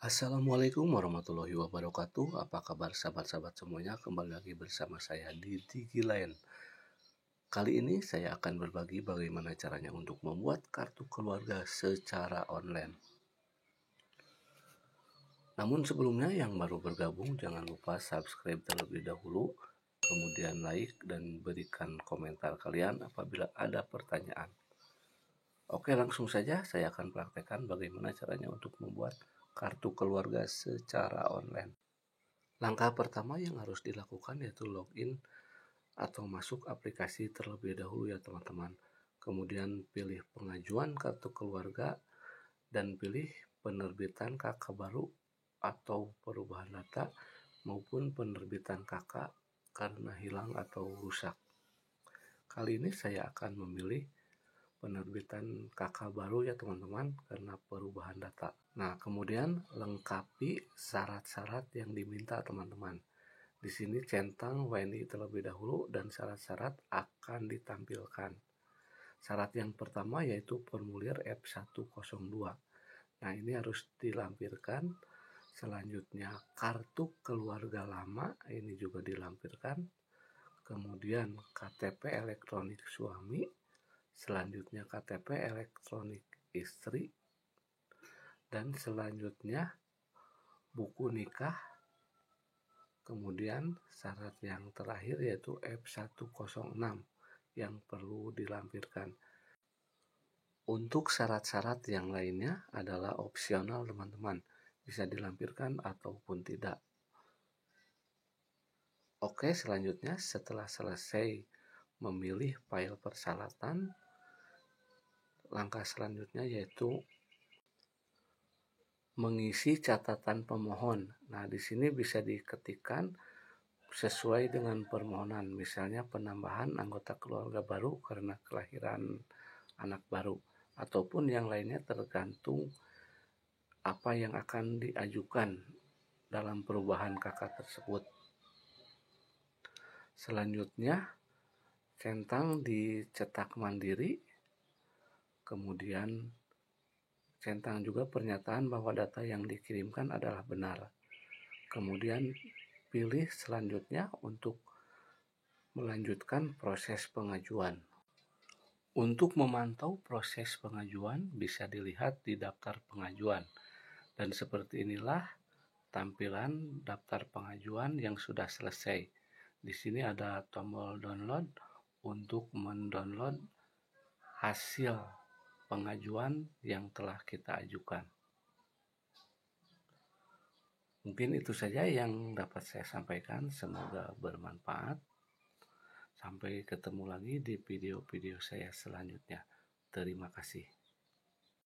Assalamualaikum warahmatullahi wabarakatuh. Apa kabar sahabat-sahabat semuanya? Kembali lagi bersama saya di DigiLine. Kali ini saya akan berbagi bagaimana caranya untuk membuat kartu keluarga secara online. Namun sebelumnya yang baru bergabung jangan lupa subscribe terlebih dahulu, kemudian like dan berikan komentar kalian apabila ada pertanyaan. Oke, langsung saja saya akan praktekkan bagaimana caranya untuk membuat kartu keluarga secara online. Langkah pertama yang harus dilakukan yaitu login atau masuk aplikasi terlebih dahulu ya teman-teman. Kemudian pilih pengajuan kartu keluarga dan pilih penerbitan KK baru atau perubahan data maupun penerbitan KK karena hilang atau rusak. Kali ini saya akan memilih penerbitan KK baru ya teman-teman karena perubahan data. Nah, kemudian lengkapi syarat-syarat yang diminta teman-teman. Di sini centang WNI terlebih dahulu dan syarat-syarat akan ditampilkan. Syarat yang pertama yaitu formulir F102. Nah, ini harus dilampirkan. Selanjutnya kartu keluarga lama ini juga dilampirkan. Kemudian KTP elektronik suami. Selanjutnya KTP elektronik istri. Dan selanjutnya buku nikah. Kemudian syarat yang terakhir yaitu F106 yang perlu dilampirkan. Untuk syarat-syarat yang lainnya adalah opsional teman-teman, bisa dilampirkan ataupun tidak. Oke, selanjutnya setelah selesai memilih file persyaratan, langkah selanjutnya yaitu mengisi catatan pemohon. Nah, di sini bisa diketikkan sesuai dengan permohonan, misalnya penambahan anggota keluarga baru karena kelahiran anak baru, ataupun yang lainnya tergantung apa yang akan diajukan dalam perubahan KK tersebut. Selanjutnya, centang dicetak mandiri, kemudian centang juga pernyataan bahwa data yang dikirimkan adalah benar. Kemudian pilih selanjutnya untuk melanjutkan proses pengajuan. Untuk memantau proses pengajuan bisa dilihat di daftar pengajuan. Dan seperti inilah tampilan daftar pengajuan yang sudah selesai. Di sini ada tombol download untuk mendownload hasil pengajuan yang telah kita ajukan. Mungkin itu saja yang dapat saya sampaikan, semoga bermanfaat. Sampai ketemu lagi di video-video saya selanjutnya. Terima kasih.